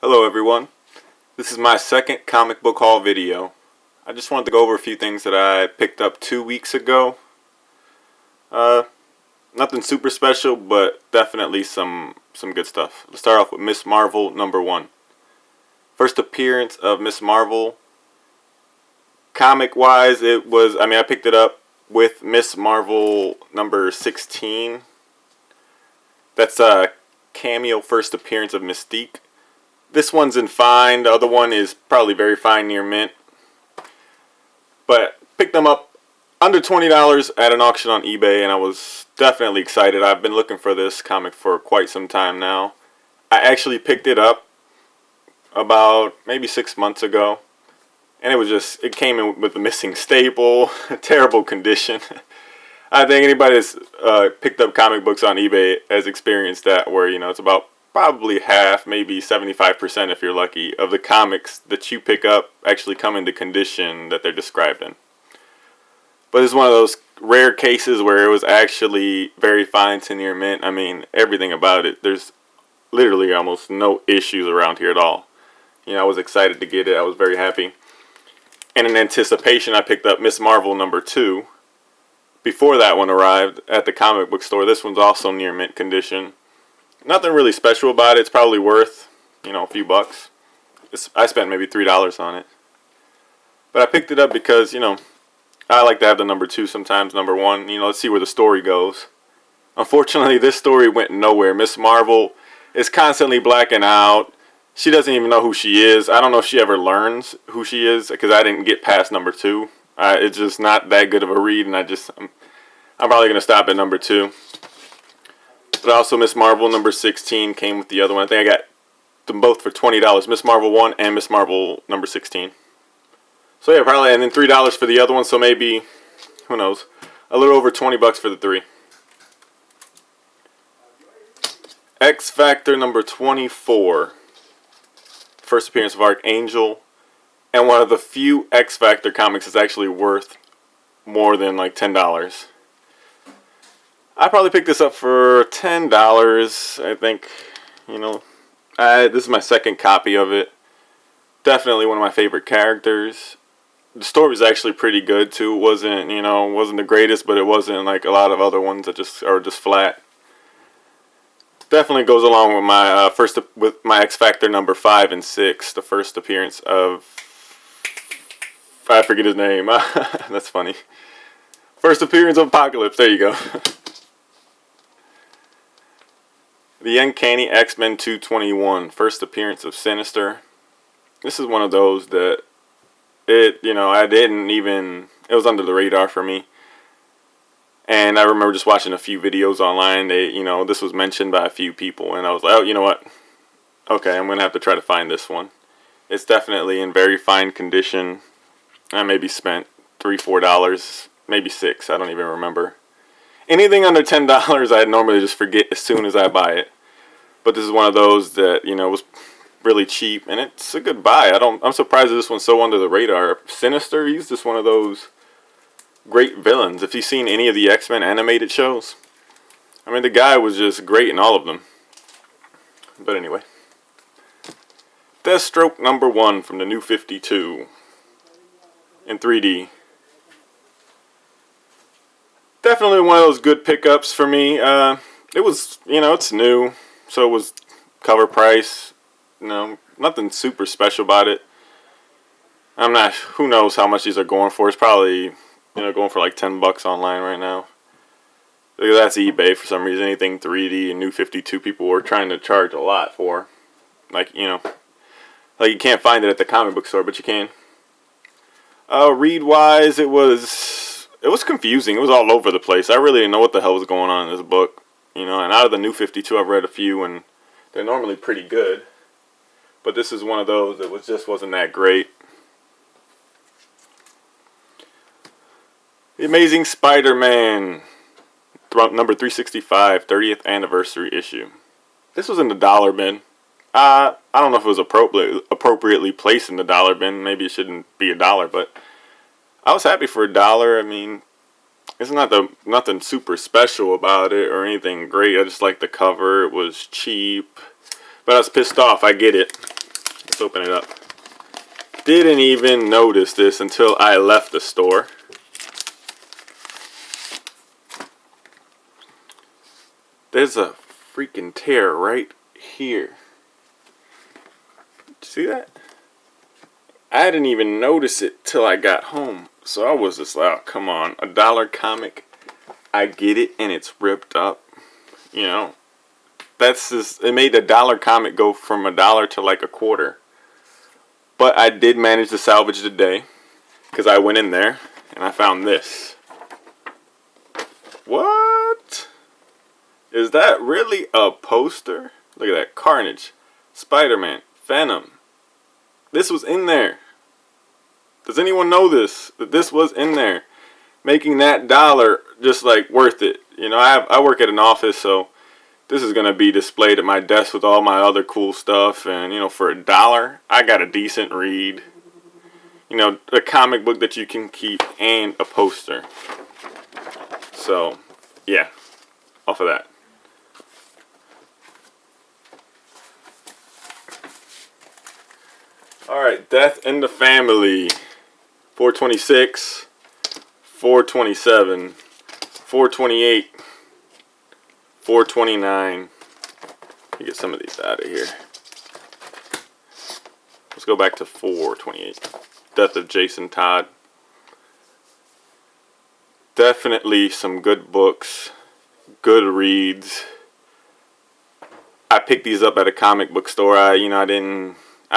Hello everyone, this is my second comic book haul video. I just wanted to go over a few things that I picked up 2 weeks ago. Nothing super special, but definitely some good stuff. Let's start off with Ms. Marvel #1. First appearance of Ms. Marvel. Comic wise, I picked it up with Ms. Marvel number 16. That's a cameo first appearance of Mystique. This one's in fine. The other one is probably very fine, near mint. But picked them up under $20 at an auction on eBay, and I was definitely excited. I've been looking for this comic for quite some time now. I actually picked it up about maybe 6 months ago, and it came in with a missing staple, terrible condition. I think anybody that's picked up comic books on eBay has experienced that, where it's about probably half, maybe 75% if you're lucky, of the comics that you pick up actually come in the condition that they're described in. But it's one of those rare cases where it was actually very fine to near mint. I mean, everything about it. There's literally almost no issues around here at all. I was excited to get it. I was very happy. And in anticipation, I picked up Ms. Marvel #2. Before that one arrived at the comic book store. This one's also near mint condition. Nothing really special about it. It's probably worth, a few bucks. I spent maybe $3 on it. But I picked it up because, I like to have the #2 sometimes, #1. Let's see where the story goes. Unfortunately, this story went nowhere. Ms. Marvel is constantly blacking out. She doesn't even know who she is. I don't know if she ever learns who she is, because I didn't get past #2. It's just not that good of a read, and I'm probably going to stop at #2. But also Ms. Marvel #16 came with the other one. I think I got them both for $20. Ms. Marvel 1 and Ms. Marvel #16. So yeah, probably, and then $3 for the other one, so maybe, who knows, a little over 20 bucks for the 3. X Factor #24. First appearance of Archangel, and one of the few X Factor comics that's actually worth more than like $10. I probably picked this up for $10. I think, this is my second copy of it. Definitely one of my favorite characters. The story was actually pretty good too. It wasn't the greatest, but it wasn't like a lot of other ones that are just flat. Definitely goes along with with my X Factor #5 and 6. The first appearance of, I forget his name. That's funny. First appearance of Apocalypse. There you go. The Uncanny X-Men 221, first appearance of Sinister. This is one of those that it was under the radar for me. And I remember just watching a few videos online. This was mentioned by a few people, and I was like, oh, you know what? Okay, I'm going to have to try to find this one. It's definitely in very fine condition. I maybe spent $3, $4, maybe $6, I don't even remember. Anything under $10, I normally just forget as soon as I buy it. But this is one of those that, was really cheap, and it's a good buy. I'm surprised that this one's so under the radar. Sinister, he's just one of those great villains. If you've seen any of the X-Men animated shows, the guy was just great in all of them. But anyway. Deathstroke #1 from the New 52 in 3D. Definitely one of those good pickups for me. It was, it's new, so it was cover price. Nothing super special about it. Who knows how much these are going for. It's probably, going for like 10 bucks online right now. That's eBay for some reason. Anything 3D and New 52 people were trying to charge a lot for. Like you can't find it at the comic book store, but you can. Read-wise, it was confusing. It was all over the place. I really didn't know what the hell was going on in this book. And out of the New 52, I've read a few, and they're normally pretty good. But this is one of those that wasn't that great. The Amazing Spider-Man #365, 30th anniversary issue. This was in the dollar bin. I don't know if it was appropriately placed in the dollar bin. Maybe it shouldn't be $1, but I was happy for $1. It's nothing super special about it or anything great. I just like the cover. It was cheap, but I was pissed off. I get it. Let's open it up. Didn't even notice this until I left the store. There's a freaking tear right here. See that? I didn't even notice it till I got home. So I was just like, oh, come on. $1 comic. I get it, and it's ripped up. You know, that's just, it made $1 comic go from $1 to like a quarter. But I did manage to salvage the day, because I went in there and I found this. What? Is that really a poster? Look at that. Carnage, Spider-Man, Venom. This was in there. Does anyone know this? That this was in there, making that $1 just like worth it. You know, I work at an office, so this is gonna be displayed at my desk with all my other cool stuff. And you know, for $1, I got a decent read. You know, a comic book that you can keep and a poster. So, yeah, off of that. Alright, Death in the Family. 426, 427, 428, 429. Let me get some of these out of here. Let's go back to 428. Death of Jason Todd. Definitely some good books, good reads. I picked these up at a comic book store. I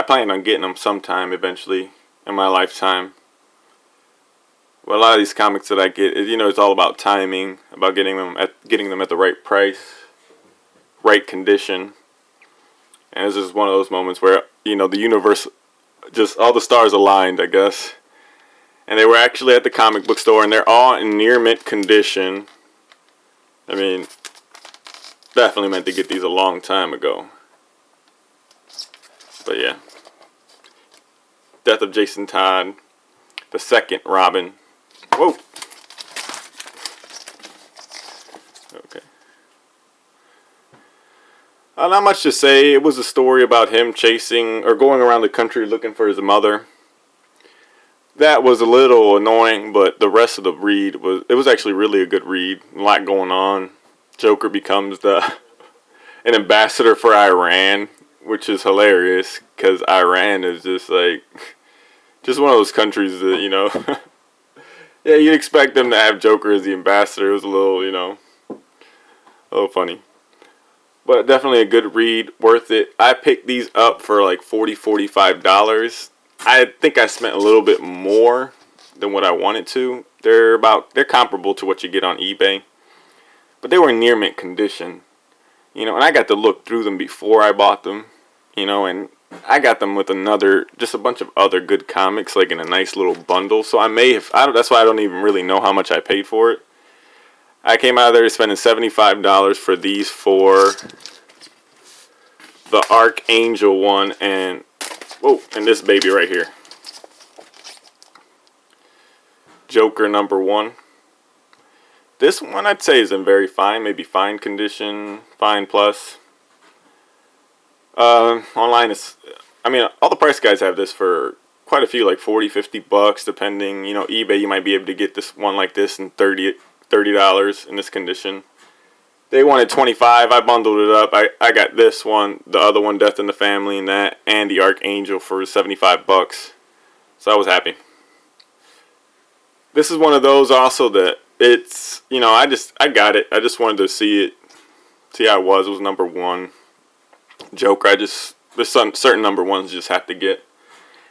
plan on getting them sometime eventually in my lifetime. But a lot of these comics that I get, you know, it's all about timing, about getting them at the right price, right condition. And this is one of those moments where, you know, the universe, just all the stars aligned, I guess. And they were actually at the comic book store, and they're all in near mint condition. I mean, definitely meant to get these a long time ago. But yeah. Death of Jason Todd. The second Robin. Whoa. Okay. Not much to say. It was a story about him chasing or going around the country looking for his mother. That was a little annoying, but the rest of the read was actually really a good read. A lot going on. Joker becomes an ambassador for Iran, which is hilarious because Iran is just like just one of those countries that, you know, yeah, you'd expect them to have Joker as the ambassador. It was a little, you know, a little funny. But definitely a good read, worth it. I picked these up for like $40, $45. I think I spent a little bit more than what I wanted to. They're comparable to what you get on eBay. But they were in near mint condition. You know, and I got to look through them before I bought them. You know, and I got them with just a bunch of other good comics, like in a nice little bundle. So that's why I don't even really know how much I paid for it. I came out of there spending $75 for these four. The Archangel one and this baby right here. Joker #1. This one I'd say is in very fine, maybe fine condition, fine plus. Online all the price guys have this for quite a few, like $40-$50 depending. You know, eBay, you might be able to get this one like this in $30 in this condition. They wanted $25. I bundled it up. I got this one, the other one, Death in the Family, and the Archangel for $75. So I was happy. This is one of those also that it's, you know, I got it. I just wanted to see how it was. It was #1. Joker. There's certain #1s you just have to get,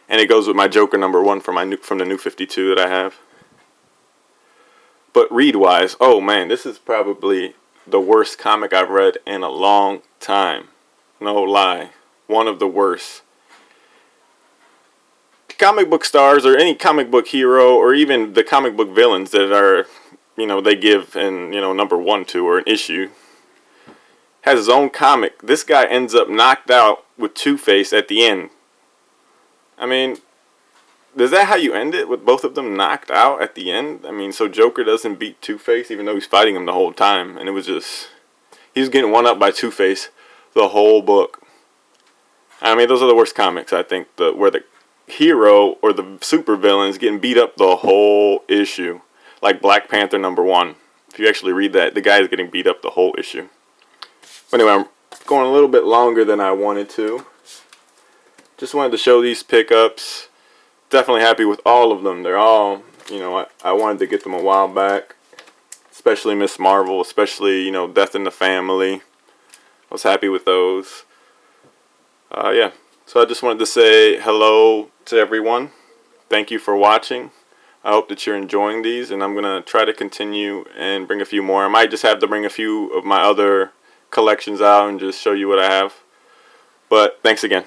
and it goes with my Joker #1 from the New 52 that I have. But read wise, oh man, this is probably the worst comic I've read in a long time. No lie, one of the worst. Comic book stars or any comic book hero or even the comic book villains that are, you know, they give in, you know, #1 to or an issue, has his own comic. This guy ends up knocked out with Two-Face at the end. I mean, is that how you end it, with both of them knocked out at the end? I mean, so Joker doesn't beat Two-Face even though he's fighting him the whole time. And it was just, he was getting one up by Two-Face the whole book. I mean, those are the worst comics. I think where the hero or the super villain is getting beat up the whole issue, like Black Panther #1. If you actually read that, the guy is getting beat up the whole issue. But anyway, I'm going a little bit longer than I wanted to. Just wanted to show these pickups. Definitely happy with all of them. They're all, I wanted to get them a while back. Especially Miss Marvel, especially, Death in the Family. I was happy with those. Yeah. So I just wanted to say hello to everyone. Thank you for watching. I hope that you're enjoying these, and I'm going to try to continue and bring a few more. I might just have to bring a few of my other collections out and just show you what I have. But thanks again.